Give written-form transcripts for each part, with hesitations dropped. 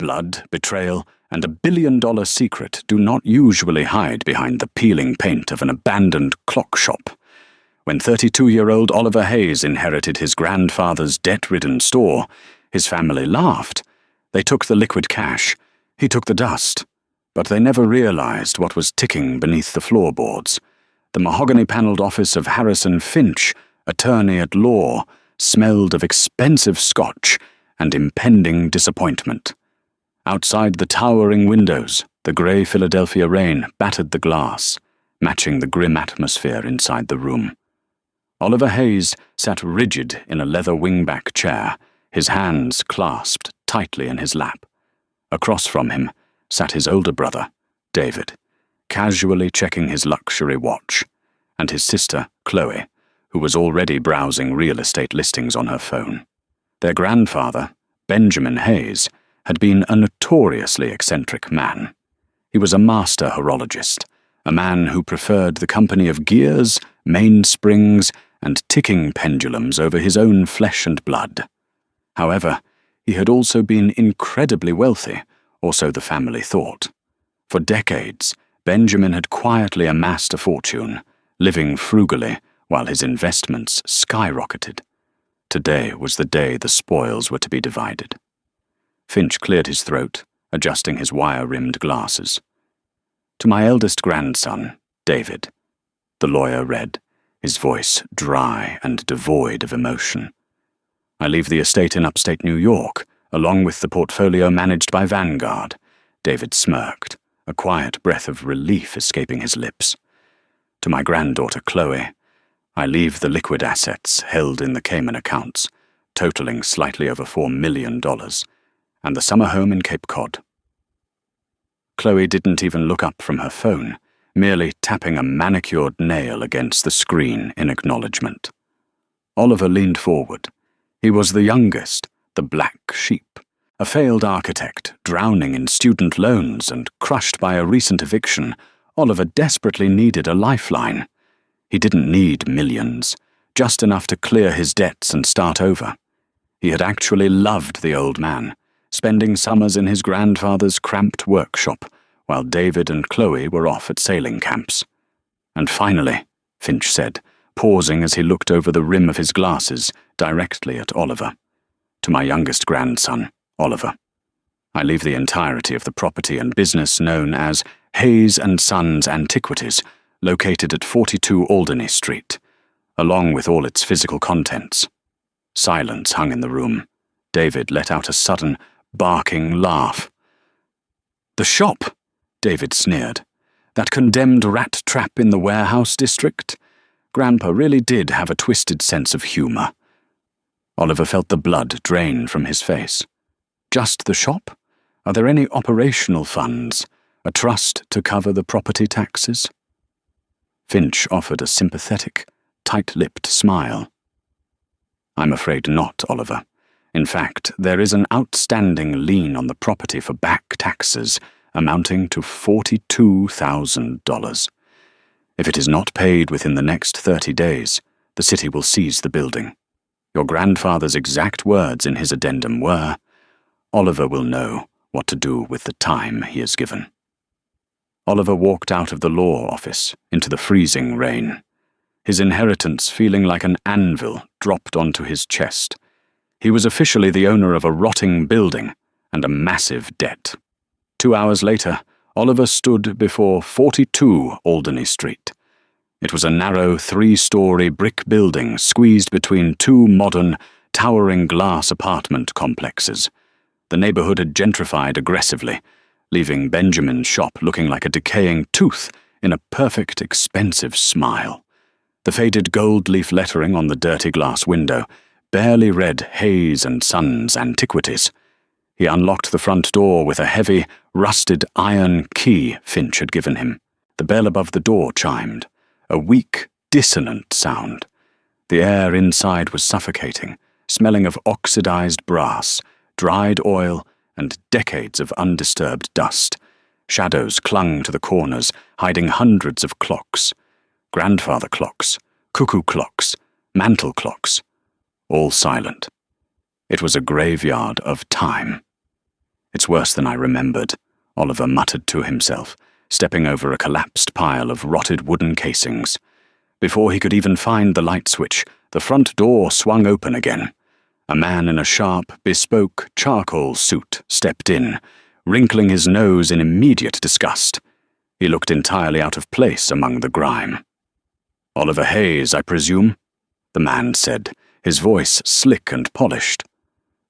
blood, betrayal, and a billion-dollar secret do not usually hide behind the peeling paint of an abandoned clock shop. When 32-year-old Oliver Hayes inherited his grandfather's debt-ridden store, his family laughed. They took the liquid cash. He took the dust. But they never realized what was ticking beneath the floorboards. The mahogany-paneled office of Harrison Finch, attorney at law, smelled of expensive scotch and impending disappointment. Outside the towering windows, the grey Philadelphia rain battered the glass, matching the grim atmosphere inside the room. Oliver Hayes sat rigid in a leather wingback chair, his hands clasped tightly in his lap. Across from him sat his older brother, David, casually checking his luxury watch, and his sister, Chloe, who was already browsing real estate listings on her phone. Their grandfather, Benjamin Hayes, had been a notoriously eccentric man. He was a master horologist, a man who preferred the company of gears, mainsprings, and ticking pendulums over his own flesh and blood. However, he had also been incredibly wealthy, or so the family thought. For decades, Benjamin had quietly amassed a fortune, living frugally while his investments skyrocketed. Today was the day the spoils were to be divided. Finch cleared his throat, adjusting his wire-rimmed glasses. To my eldest grandson, David, the lawyer read, his voice dry and devoid of emotion. I leave the estate in upstate New York, along with the portfolio managed by Vanguard. David smirked, a quiet breath of relief escaping his lips. To my granddaughter Chloe, I leave the liquid assets held in the Cayman accounts, totaling slightly over $4 million, and the summer home in Cape Cod. Chloe didn't even look up from her phone, merely tapping a manicured nail against the screen in acknowledgement. Oliver leaned forward. He was the youngest, the black sheep, a failed architect, drowning in student loans and crushed by a recent eviction. Oliver desperately needed a lifeline. He didn't need millions, just enough to clear his debts and start over. He had actually loved the old man, spending summers in his grandfather's cramped workshop, while David and Chloe were off at sailing camps. And finally, Finch said, pausing as he looked over the rim of his glasses directly at Oliver. To my youngest grandson, Oliver, I leave the entirety of the property and business known as Hayes & Sons Antiquities, located at 42 Alderney Street, along with all its physical contents. Silence hung in the room. David let out a sudden, barking laugh. The shop, David sneered. That condemned rat trap in the warehouse district? Grandpa really did have a twisted sense of humor. Oliver felt the blood drain from his face. Just the shop? Are there any operational funds? A trust to cover the property taxes? Finch offered a sympathetic, tight-lipped smile. I'm afraid not, Oliver. In fact, there is an outstanding lien on the property for back taxes amounting to $42,000. If it is not paid within the next 30 days, the city will seize the building. Your grandfather's exact words in his addendum were, Oliver will know what to do with the time he is given. Oliver walked out of the law office into the freezing rain, his inheritance feeling like an anvil dropped onto his chest. He was officially the owner of a rotting building and a massive debt. 2 hours later, Oliver stood before 42 Alderney Street. It was a narrow 3-story brick building squeezed between two modern, towering glass apartment complexes. The neighborhood had gentrified aggressively, leaving Benjamin's shop looking like a decaying tooth in a perfect, expensive smile. The faded gold leaf lettering on the dirty glass window barely read Hayes & Sons Antiquities. He unlocked the front door with a heavy, rusted iron key Finch had given him. The bell above the door chimed, a weak, dissonant sound. The air inside was suffocating, smelling of oxidized brass, dried oil, and decades of undisturbed dust. Shadows clung to the corners, hiding hundreds of clocks. Grandfather clocks, cuckoo clocks, mantel clocks, all silent. It was a graveyard of time. It's worse than I remembered, Oliver muttered to himself, stepping over a collapsed pile of rotted wooden casings. Before he could even find the light switch, the front door swung open again. A man in a sharp, bespoke charcoal suit stepped in, wrinkling his nose in immediate disgust. He looked entirely out of place among the grime. "Oliver Hayes, I presume?" the man said, his voice slick and polished.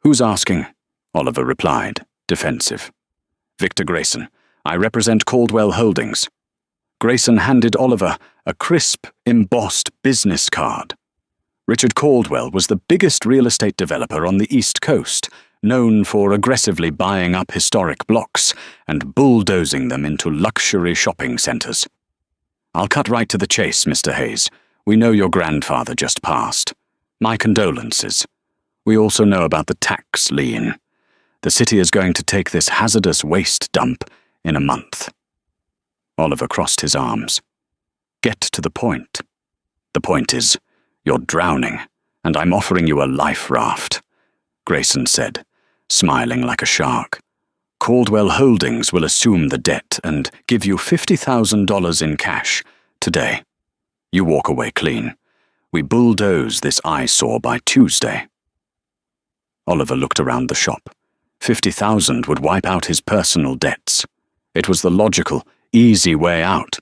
"Who's asking?" Oliver replied, defensive. "Victor Grayson. I represent Caldwell Holdings." Grayson handed Oliver a crisp, embossed business card. Richard Caldwell was the biggest real estate developer on the East Coast, known for aggressively buying up historic blocks and bulldozing them into luxury shopping centers. "I'll cut right to the chase, Mr. Hayes. We know your grandfather just passed. My condolences. We also know about the tax lien. The city is going to take this hazardous waste dump in a month." Oliver crossed his arms. "Get to the point. The point is, you're drowning, and I'm offering you a life raft," Grayson said, smiling like a shark. "Caldwell Holdings will assume the debt and give you $50,000 in cash today. You walk away clean. We bulldoze this eyesore by Tuesday." Oliver looked around the shop. 50,000 would wipe out his personal debts. It was the logical, easy way out.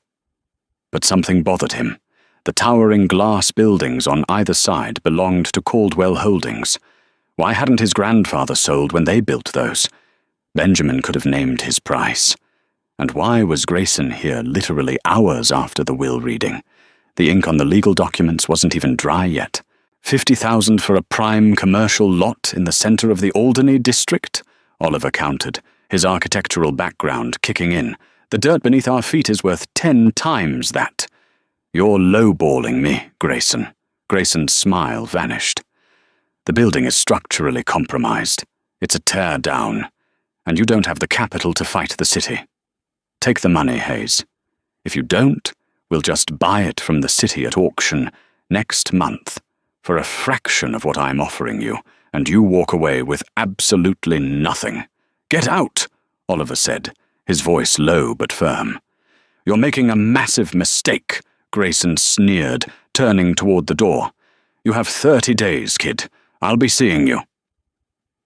But something bothered him. The towering glass buildings on either side belonged to Caldwell Holdings. Why hadn't his grandfather sold when they built those? Benjamin could have named his price. And why was Grayson here literally hours after the will reading? The ink on the legal documents wasn't even dry yet. 50,000 for a prime commercial lot in the center of the Alderney district? Oliver countered, his architectural background kicking in. The dirt beneath our feet is worth 10 times that. "You're lowballing me, Grayson." Grayson's smile vanished. "The building is structurally compromised. It's a tear down, and you don't have the capital to fight the city. Take the money, Hayes. If you don't, we'll just buy it from the city at auction next month for a fraction of what I'm offering you, and you walk away with absolutely nothing." "Get out," Oliver said, his voice low but firm. "You're making a massive mistake," Grayson sneered, turning toward the door. "You have 30 days, kid. I'll be seeing you."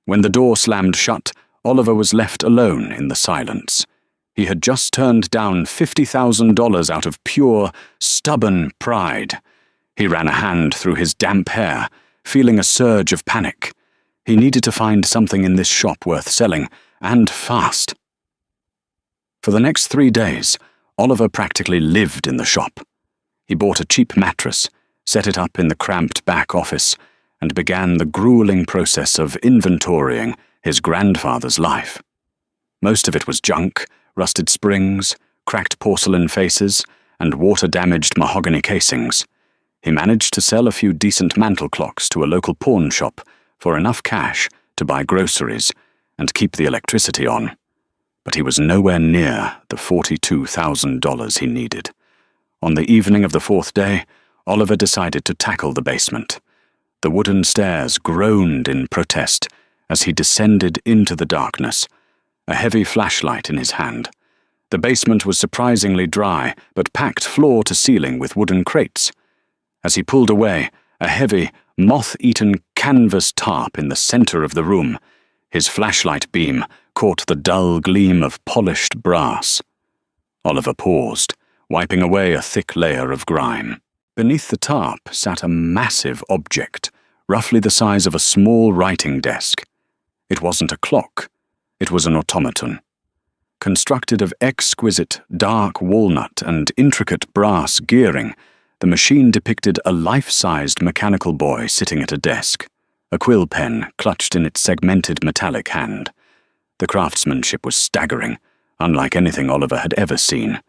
When the door slammed shut, Oliver was left alone in the silence. He had just turned down $50,000 out of pure, stubborn pride. He ran a hand through his damp hair, feeling a surge of panic. He needed to find something in this shop worth selling, and fast. For the next 3 days, Oliver practically lived in the shop. He bought a cheap mattress, set it up in the cramped back office, and began the grueling process of inventorying his grandfather's life. Most of it was junk, rusted springs, cracked porcelain faces, and water-damaged mahogany casings. He managed to sell a few decent mantel clocks to a local pawn shop for enough cash to buy groceries and keep the electricity on. But he was nowhere near the $42,000 he needed. On the evening of the 4th day, Oliver decided to tackle the basement. The wooden stairs groaned in protest as he descended into the darkness, a heavy flashlight in his hand. The basement was surprisingly dry, but packed floor to ceiling with wooden crates. As he pulled away, a heavy, moth-eaten canvas tarp in the center of the room, his flashlight beam caught the dull gleam of polished brass. Oliver paused, wiping away a thick layer of grime. Beneath the tarp sat a massive object, roughly the size of a small writing desk. It wasn't a clock. It was an automaton. Constructed of exquisite dark walnut and intricate brass gearing, the machine depicted a life-sized mechanical boy sitting at a desk, a quill pen clutched in its segmented metallic hand. The craftsmanship was staggering, unlike anything Oliver had ever seen.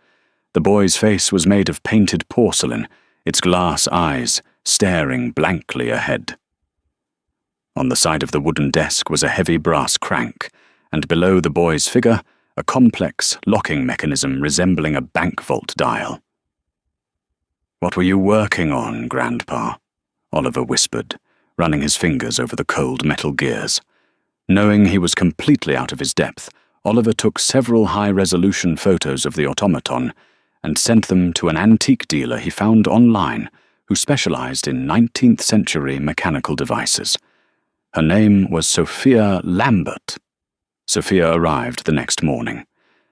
The boy's face was made of painted porcelain, its glass eyes staring blankly ahead. On the side of the wooden desk was a heavy brass crank, and below the boy's figure, a complex locking mechanism resembling a bank vault dial. "What were you working on, Grandpa?" Oliver whispered, running his fingers over the cold metal gears. Knowing he was completely out of his depth, Oliver took several high-resolution photos of the automaton and sent them to an antique dealer he found online who specialized in 19th-century mechanical devices. Her name was Sophia Lambert. Sophia arrived the next morning.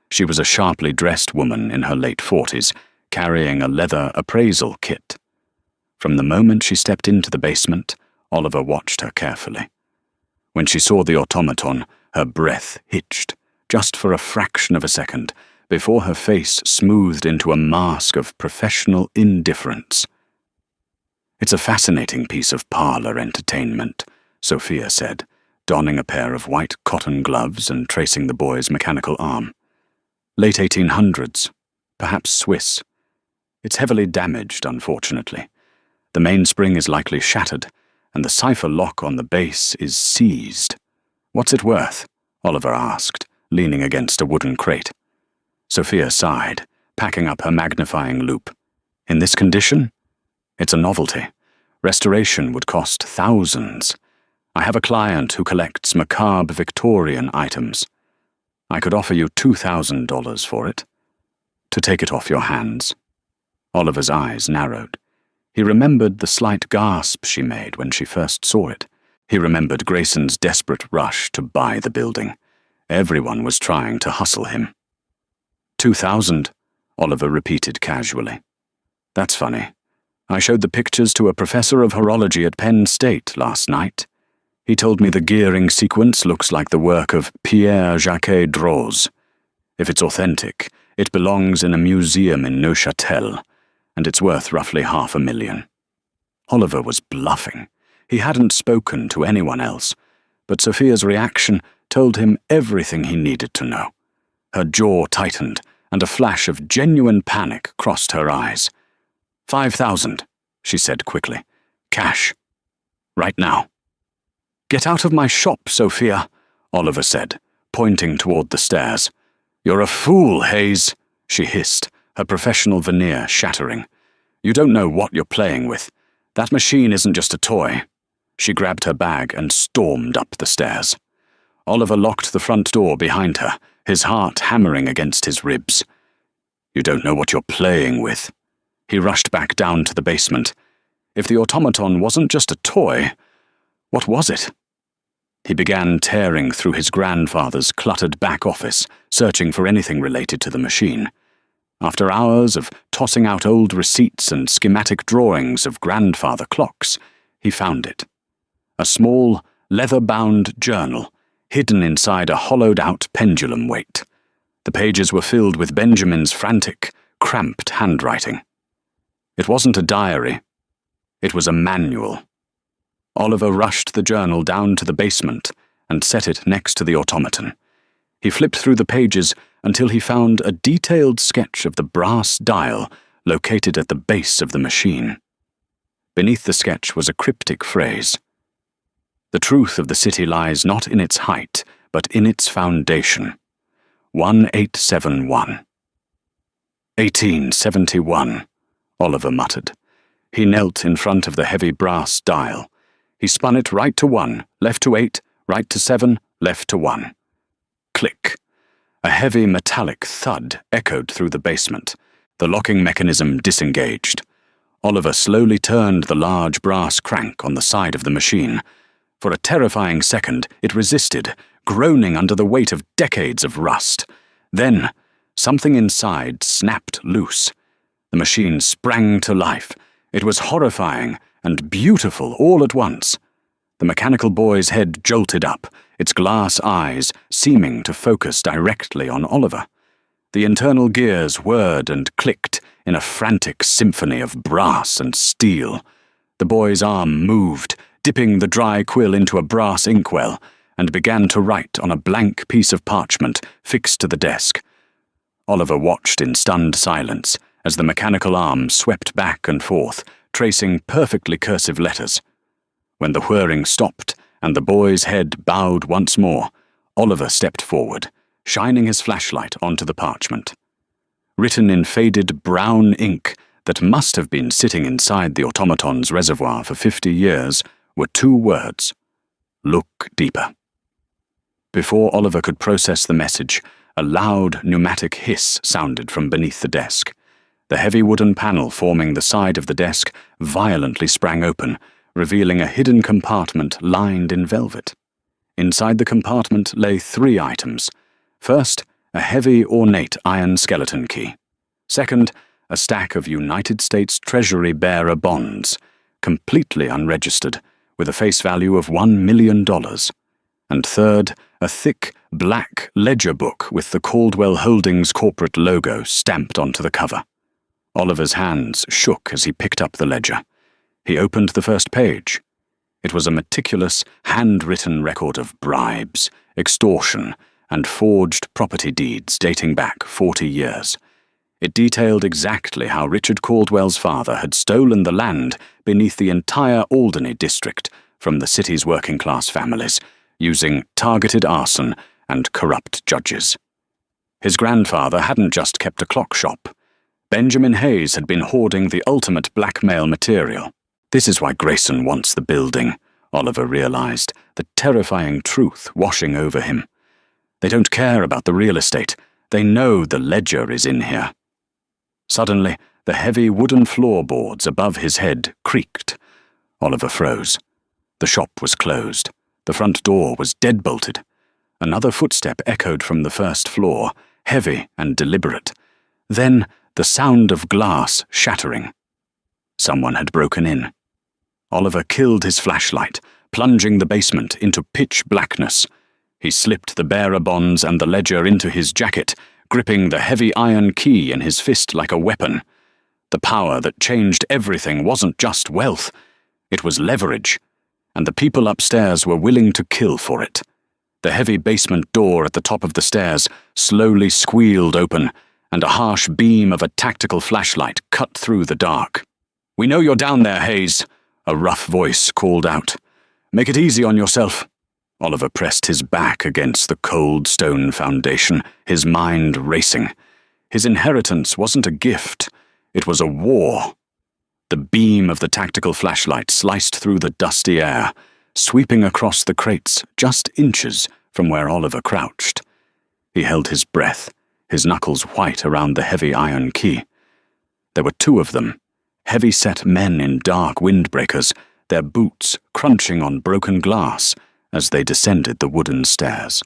She was a sharply dressed woman in her late 40s, carrying a leather appraisal kit. From the moment she stepped into the basement, Oliver watched her carefully. When she saw the automaton, her breath hitched, just for a fraction of a second, before her face smoothed into a mask of professional indifference. "It's a fascinating piece of parlor entertainment," Sophia said, donning a pair of white cotton gloves and tracing the boy's mechanical arm. "Late 1800s, perhaps Swiss. It's heavily damaged, unfortunately. The mainspring is likely shattered, and the cipher lock on the base is seized." "What's it worth?" Oliver asked, leaning against a wooden crate. Sophia sighed, packing up her magnifying loupe. "In this condition? It's a novelty. Restoration would cost thousands. I have a client who collects macabre Victorian items. I could offer you $2,000 for it. To take it off your hands." Oliver's eyes narrowed. He remembered the slight gasp she made when she first saw it. He remembered Grayson's desperate rush to buy the building. Everyone was trying to hustle him. "2,000, Oliver repeated casually. "That's funny. I showed the pictures to a professor of horology at Penn State last night. He told me the gearing sequence looks like the work of Pierre-Jacques Droz. If it's authentic, it belongs in a museum in Neuchâtel, and it's worth roughly $500,000. Oliver was bluffing. He hadn't spoken to anyone else, but Sophia's reaction told him everything he needed to know. Her jaw tightened, and a flash of genuine panic crossed her eyes. "5,000, she said quickly. "Cash. Right now." "Get out of my shop, Sophia," Oliver said, pointing toward the stairs. "You're a fool, Hayes," she hissed, her professional veneer shattering. "You don't know what you're playing with. That machine isn't just a toy." She grabbed her bag and stormed up the stairs. Oliver locked the front door behind her, his heart hammering against his ribs. "You don't know what you're playing with." He rushed back down to the basement. If the automaton wasn't just a toy, what was it? He began tearing through his grandfather's cluttered back office, searching for anything related to the machine. After hours of tossing out old receipts and schematic drawings of grandfather clocks, he found it. A small, leather-bound journal, hidden inside a hollowed-out pendulum weight. The pages were filled with Benjamin's frantic, cramped handwriting. It wasn't a diary. It was a manual. Oliver rushed the journal down to the basement and set it next to the automaton. He flipped through the pages until he found a detailed sketch of the brass dial located at the base of the machine. Beneath the sketch was a cryptic phrase. "The truth of the city lies not in its height, but in its foundation. 1871. 1871, Oliver muttered. He knelt in front of the heavy brass dial. He spun it right to 1, left to 8, right to 7, left to 1. Click. A heavy metallic thud echoed through the basement. The locking mechanism disengaged. Oliver slowly turned the large brass crank on the side of the machine. For a terrifying second, it resisted, groaning under the weight of decades of rust. Then, something inside snapped loose. The machine sprang to life. It was horrifying and beautiful all at once. The mechanical boy's head jolted up, its glass eyes seeming to focus directly on Oliver. The internal gears whirred and clicked in a frantic symphony of brass and steel. The boy's arm moved, dipping the dry quill into a brass inkwell, and began to write on a blank piece of parchment fixed to the desk. Oliver watched in stunned silence as the mechanical arm swept back and forth, tracing perfectly cursive letters. When the whirring stopped and the boy's head bowed once more, Oliver stepped forward, shining his flashlight onto the parchment. Written in faded brown ink that must have been sitting inside the automaton's reservoir for 50 years were 2 words: "Look deeper." Before Oliver could process the message, a loud pneumatic hiss sounded from beneath the desk. The heavy wooden panel forming the side of the desk violently sprang open, revealing a hidden compartment lined in velvet. Inside the compartment lay 3 items. First, a heavy, ornate iron skeleton key. Second, a stack of United States Treasury bearer bonds, completely unregistered, with a face value of $1 million. And third, a thick, black ledger book with the Caldwell Holdings corporate logo stamped onto the cover. Oliver's hands shook as he picked up the ledger. He opened the first page. It was a meticulous, handwritten record of bribes, extortion, and forged property deeds dating back 40 years. It detailed exactly how Richard Caldwell's father had stolen the land beneath the entire Alderney district from the city's working-class families, using targeted arson and corrupt judges. His grandfather hadn't just kept a clock shop. Benjamin Hayes had been hoarding the ultimate blackmail material. This is why Grayson wants the building, Oliver realized, the terrifying truth washing over him. They don't care about the real estate. They know the ledger is in here. Suddenly, the heavy wooden floorboards above his head creaked. Oliver froze. The shop was closed. The front door was deadbolted. Another footstep echoed from the first floor, heavy and deliberate. Then, the sound of glass shattering. Someone had broken in. Oliver killed his flashlight, plunging the basement into pitch blackness. He slipped the bearer bonds and the ledger into his jacket, gripping the heavy iron key in his fist like a weapon. The power that changed everything wasn't just wealth. It was leverage, and the people upstairs were willing to kill for it. The heavy basement door at the top of the stairs slowly squealed open, and a harsh beam of a tactical flashlight cut through the dark. "We know you're down there, Hayes," a rough voice called out. "Make it easy on yourself." Oliver pressed his back against the cold stone foundation, his mind racing. His inheritance wasn't a gift, it was a war. The beam of the tactical flashlight sliced through the dusty air, sweeping across the crates just inches from where Oliver crouched. He held his breath, his knuckles white around the heavy iron key. There were 2 of them, heavy-set men in dark windbreakers, their boots crunching on broken glass as they descended the wooden stairs.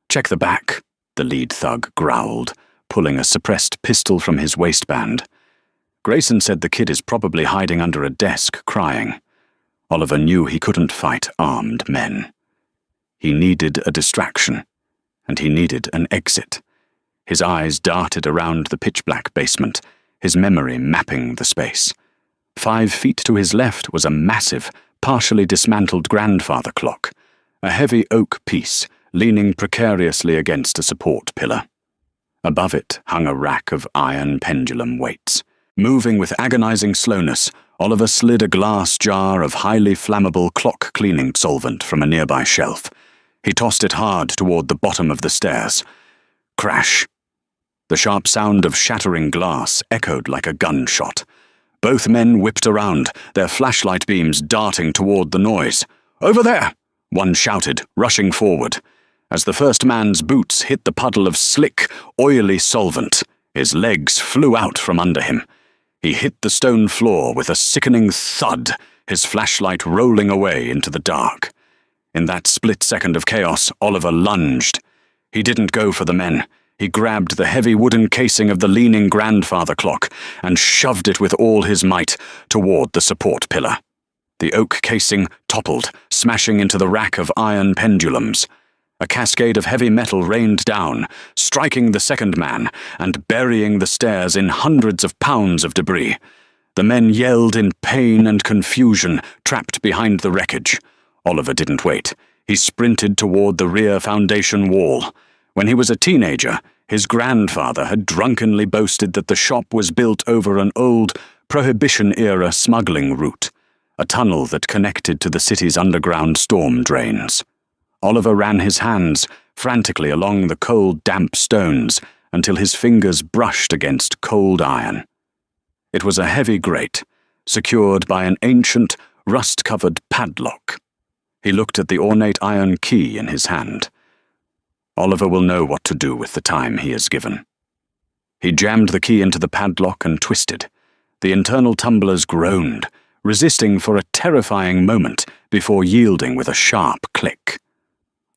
"Check the back," the lead thug growled, pulling a suppressed pistol from his waistband. Grayson said the kid is probably hiding under a desk, crying. Oliver knew he couldn't fight armed men. He needed a distraction, and he needed an exit. His eyes darted around the pitch-black basement, his memory mapping the space. 5 feet to his left was a massive, partially dismantled grandfather clock, a heavy oak piece leaning precariously against a support pillar. Above it hung a rack of iron pendulum weights. Moving with agonizing slowness, Oliver slid a glass jar of highly flammable clock-cleaning solvent from a nearby shelf. He tossed it hard toward the bottom of the stairs. Crash! The sharp sound of shattering glass echoed like a gunshot. Both men whipped around, their flashlight beams darting toward the noise. "Over there!" one shouted, rushing forward. As the first man's boots hit the puddle of slick, oily solvent, his legs flew out from under him. He hit the stone floor with a sickening thud, his flashlight rolling away into the dark. In that split second of chaos, Oliver lunged. He didn't go for the men. He grabbed the heavy wooden casing of the leaning grandfather clock and shoved it with all his might toward the support pillar. The oak casing toppled, smashing into the rack of iron pendulums. A cascade of heavy metal rained down, striking the second man and burying the stairs in hundreds of pounds of debris. The men yelled in pain and confusion, trapped behind the wreckage. Oliver didn't wait. He sprinted toward the rear foundation wall. When he was a teenager, his grandfather had drunkenly boasted that the shop was built over an old Prohibition-era smuggling route, a tunnel that connected to the city's underground storm drains. Oliver ran his hands frantically along the cold, damp stones until his fingers brushed against cold iron. It was a heavy grate, secured by an ancient, rust-covered padlock. He looked at the ornate iron key in his hand. Oliver will know what to do with the time he is given. He jammed the key into the padlock and twisted. The internal tumblers groaned, resisting for a terrifying moment before yielding with a sharp click.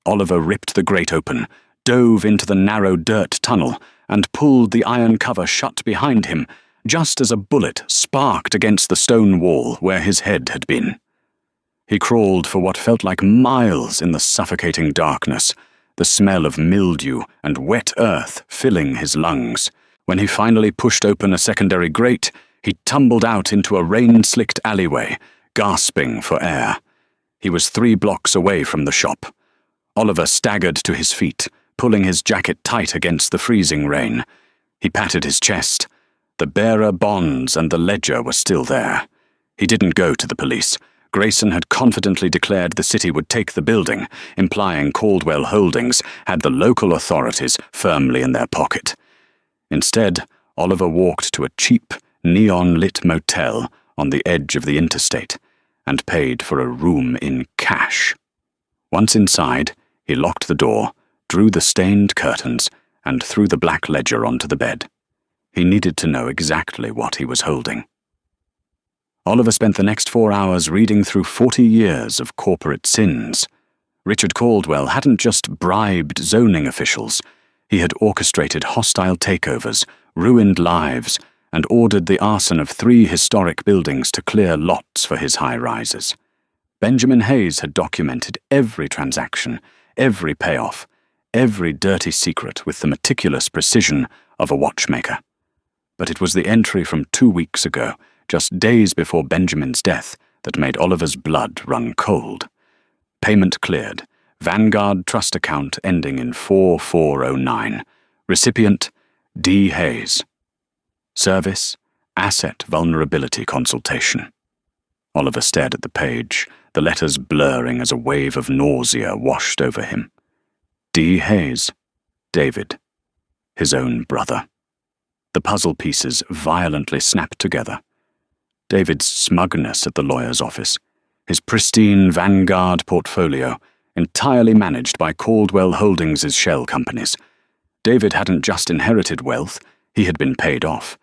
Oliver ripped the grate open, dove into the narrow dirt tunnel, and pulled the iron cover shut behind him, just as a bullet sparked against the stone wall where his head had been. He crawled for what felt like miles in the suffocating darkness, the smell of mildew and wet earth filling his lungs. When he finally pushed open a secondary grate, he tumbled out into a rain-slicked alleyway, gasping for air. He was 3 blocks away from the shop. Oliver staggered to his feet, pulling his jacket tight against the freezing rain. He patted his chest. The bearer bonds and the ledger were still there. He didn't go to the police. Grayson had confidently declared the city would take the building, implying Caldwell Holdings had the local authorities firmly in their pocket. Instead, Oliver walked to a cheap, neon-lit motel on the edge of the interstate and paid for a room in cash. Once inside, he locked the door, drew the stained curtains, and threw the black ledger onto the bed. He needed to know exactly what he was holding. Oliver spent the next 4 hours reading through 40 years of corporate sins. Richard Caldwell hadn't just bribed zoning officials. He had orchestrated hostile takeovers, ruined lives, and ordered the arson of 3 historic buildings to clear lots for his high-rises. Benjamin Hayes had documented every transaction, every payoff, every dirty secret with the meticulous precision of a watchmaker. But it was the entry from 2 weeks ago, just days before Benjamin's death, that made Oliver's blood run cold. Payment cleared. Vanguard trust account ending in 4409. Recipient, D. Hayes. Service, Asset Vulnerability Consultation. Oliver stared at the page, the letters blurring as a wave of nausea washed over him. D. Hayes. David. His own brother. The puzzle pieces violently snapped together. David's smugness at the lawyer's office, his pristine Vanguard portfolio, entirely managed by Caldwell Holdings' shell companies. David hadn't just inherited wealth, he had been paid off.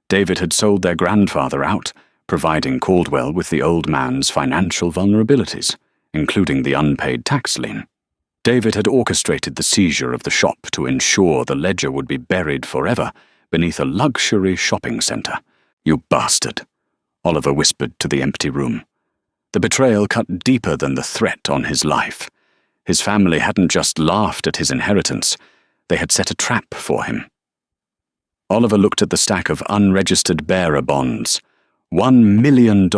David had sold their grandfather out, providing Caldwell with the old man's financial vulnerabilities, including the unpaid tax lien. David had orchestrated the seizure of the shop to ensure the ledger would be buried forever beneath a luxury shopping centre. "You bastard," Oliver whispered to the empty room. The betrayal cut deeper than the threat on his life. His family hadn't just laughed at his inheritance, they had set a trap for him. Oliver looked at the stack of unregistered bearer bonds. $1 million.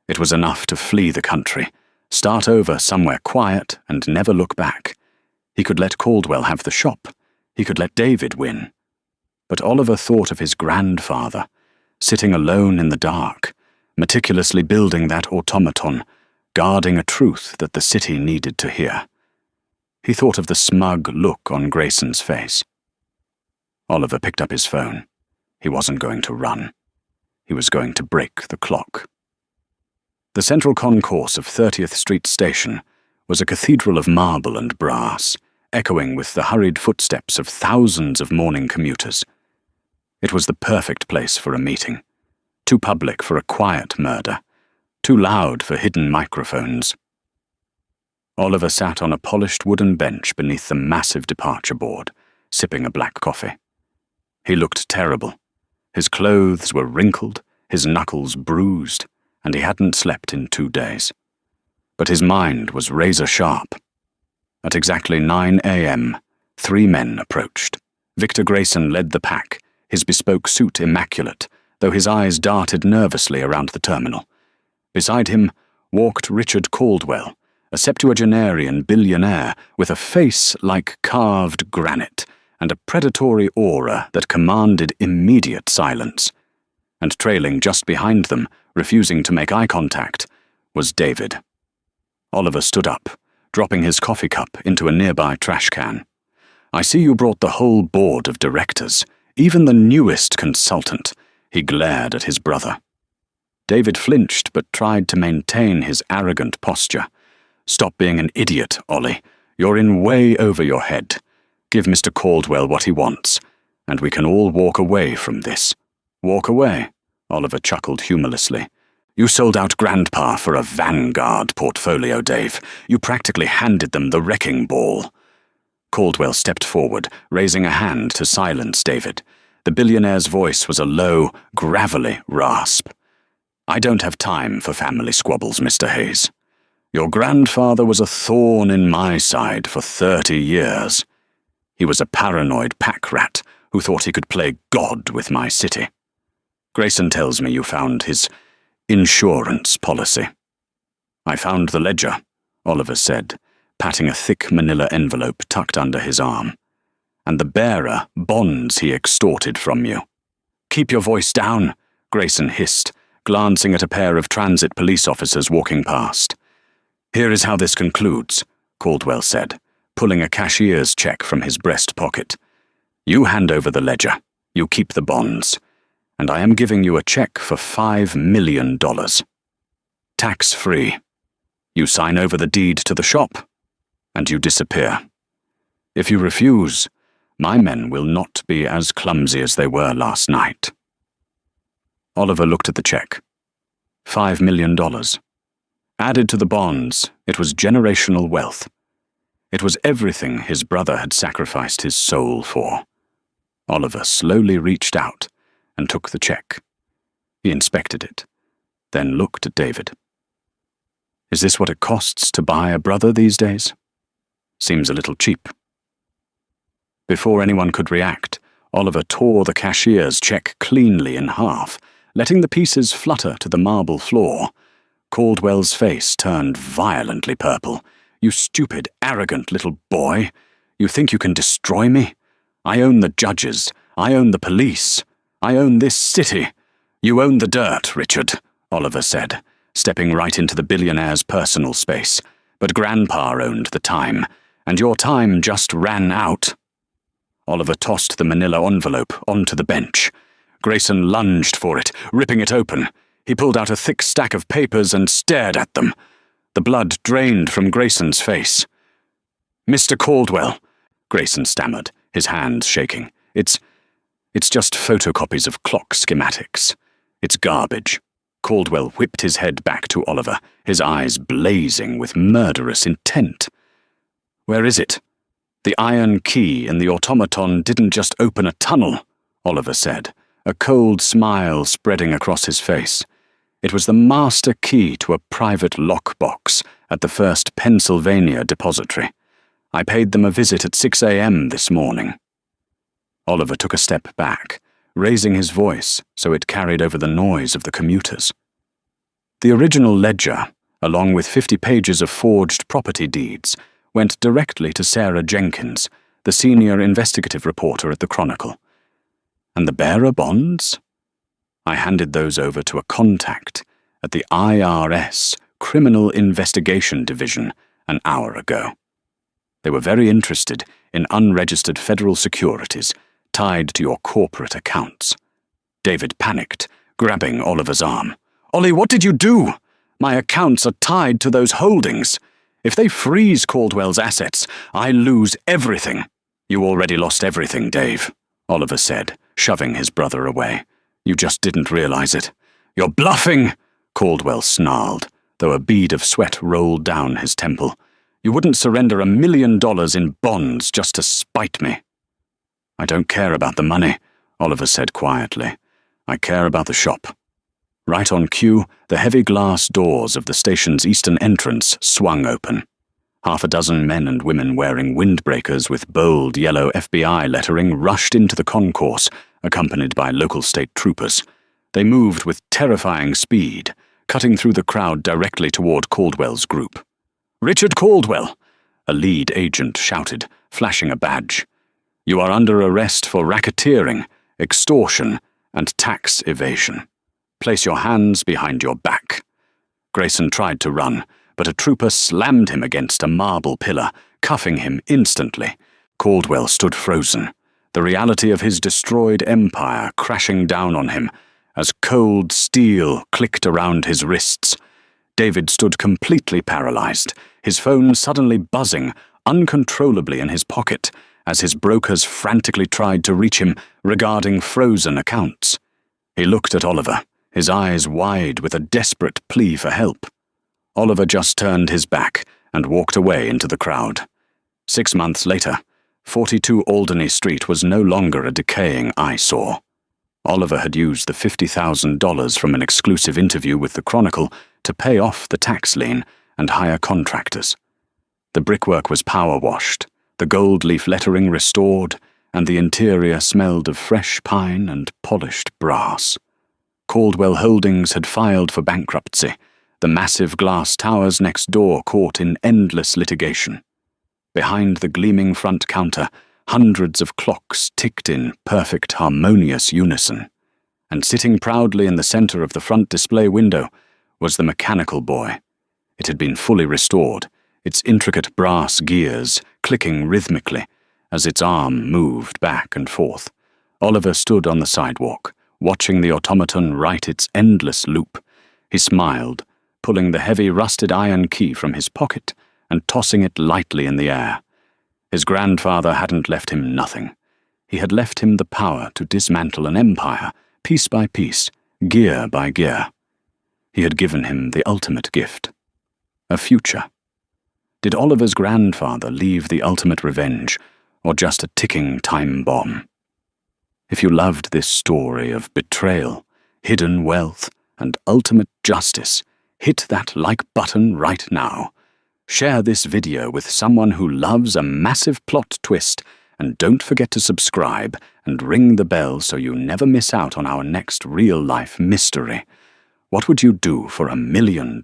It was enough to flee the country, start over somewhere quiet and never look back. He could let Caldwell have the shop. He could let David win. But Oliver thought of his grandfather, sitting alone in the dark, meticulously building that automaton, guarding a truth that the city needed to hear. He thought of the smug look on Grayson's face. Oliver picked up his phone. He wasn't going to run. He was going to break the clock. The central concourse of 30th Street Station was a cathedral of marble and brass, echoing with the hurried footsteps of thousands of morning commuters. It was the perfect place for a meeting. Too public for a quiet murder. Too loud for hidden microphones. Oliver sat on a polished wooden bench beneath the massive departure board, sipping a black coffee. He looked terrible. His clothes were wrinkled, his knuckles bruised, and he hadn't slept in 2 days. But his mind was razor-sharp. At exactly 9 a.m., 3 men approached. Victor Grayson led the pack, his bespoke suit immaculate, though his eyes darted nervously around the terminal. Beside him walked Richard Caldwell, a septuagenarian billionaire with a face like carved granite and a predatory aura that commanded immediate silence. And trailing just behind them, refusing to make eye contact, was David. Oliver stood up, dropping his coffee cup into a nearby trash can. "I see you brought the whole board of directors, even the newest consultant," he glared at his brother. David flinched but tried to maintain his arrogant posture. Stop being an idiot, Ollie. You're in way over your head. Give Mr. Caldwell what he wants, and we can all walk away from this. Walk away, Oliver chuckled humorlessly. You sold out Grandpa for a Vanguard portfolio, Dave. You practically handed them the wrecking ball. Caldwell stepped forward, raising a hand to silence David. The billionaire's voice was a low, gravelly rasp. I don't have time for family squabbles, Mr. Hayes. Your grandfather was a thorn in my side for 30 years. He was a paranoid pack rat who thought he could play God with my city. Grayson tells me you found his insurance policy. I found the ledger, Oliver said, patting a thick manila envelope tucked under his arm. And the bearer bonds he extorted from you. Keep your voice down, Grayson hissed, glancing at a pair of transit police officers walking past. Here is how this concludes, Caldwell said, pulling a cashier's check from his breast pocket. You hand over the ledger, you keep the bonds, and I am giving you a check for $5 million. Tax-free. You sign over the deed to the shop, and you disappear. If you refuse, my men will not be as clumsy as they were last night. Oliver looked at the check. $5 million. Added to the bonds, it was generational wealth. It was everything his brother had sacrificed his soul for. Oliver slowly reached out and took the check. He inspected it, then looked at David. Is this what it costs to buy a brother these days? Seems a little cheap. Before anyone could react, Oliver tore the cashier's check cleanly in half, letting the pieces flutter to the marble floor. Caldwell's face turned violently purple. You stupid, arrogant little boy. You think you can destroy me? I own the judges. I own the police. I own this city. You own the dirt, Richard, Oliver said, stepping right into the billionaire's personal space. But Grandpa owned the time, and your time just ran out. Oliver tossed the manila envelope onto the bench. Grayson lunged for it, ripping it open. He pulled out a thick stack of papers and stared at them. The blood drained from Grayson's face. Mr. Caldwell, Grayson stammered, his hands shaking. It's just photocopies of clock schematics. It's garbage. Caldwell whipped his head back to Oliver, his eyes blazing with murderous intent. Where is it? The iron key in the automaton didn't just open a tunnel, Oliver said, a cold smile spreading across his face. It was the master key to a private lockbox at the First Pennsylvania Depository. I paid them a visit at 6 a.m. this morning. Oliver took a step back, raising his voice so it carried over the noise of the commuters. The original ledger, along with 50 pages of forged property deeds, went directly to Sarah Jenkins, the senior investigative reporter at the Chronicle. And the bearer bonds? I handed those over to a contact at the IRS Criminal Investigation Division an hour ago. They were very interested in unregistered federal securities tied to your corporate accounts. David panicked, grabbing Oliver's arm. Ollie, what did you do? My accounts are tied to those holdings. If they freeze Caldwell's assets, I lose everything. You already lost everything, Dave, Oliver said, shoving his brother away. You just didn't realize it. You're bluffing, Caldwell snarled, though a bead of sweat rolled down his temple. You wouldn't surrender $1 million in bonds just to spite me. I don't care about the money, Oliver said quietly. I care about the shop. Right on cue, the heavy glass doors of the station's eastern entrance swung open. Half a dozen men and women wearing windbreakers with bold yellow FBI lettering rushed into the concourse, accompanied by local state troopers. They moved with terrifying speed, cutting through the crowd directly toward Caldwell's group. Richard Caldwell, a lead agent shouted, flashing a badge. You are under arrest for racketeering, extortion, and tax evasion. Place your hands behind your back. Grayson tried to run, but a trooper slammed him against a marble pillar, cuffing him instantly. Caldwell stood frozen, the reality of his destroyed empire crashing down on him as cold steel clicked around his wrists. David stood completely paralyzed, his phone suddenly buzzing uncontrollably in his pocket as his brokers frantically tried to reach him regarding frozen accounts. He looked at Oliver, his eyes wide with a desperate plea for help. Oliver just turned his back and walked away into the crowd. 6 months later, 42 Alderney Street was no longer a decaying eyesore. Oliver had used the $50,000 from an exclusive interview with the Chronicle to pay off the tax lien and hire contractors. The brickwork was power-washed, the gold leaf lettering restored, and the interior smelled of fresh pine and polished brass. Caldwell Holdings had filed for bankruptcy, the massive glass towers next door caught in endless litigation. Behind the gleaming front counter, hundreds of clocks ticked in perfect harmonious unison, and sitting proudly in the center of the front display window was the mechanical boy. It had been fully restored, its intricate brass gears clicking rhythmically as its arm moved back and forth. Oliver stood on the sidewalk, watching the automaton write its endless loop. He smiled, pulling the heavy rusted iron key from his pocket and tossing it lightly in the air. His grandfather hadn't left him nothing. He had left him the power to dismantle an empire, piece by piece, gear by gear. He had given him the ultimate gift, a future. Did Oliver's grandfather leave the ultimate revenge, or just a ticking time bomb? If you loved this story of betrayal, hidden wealth, and ultimate justice, hit that like button right now. Share this video with someone who loves a massive plot twist, and don't forget to subscribe and ring the bell so you never miss out on our next real-life mystery. What would you do for $1 million?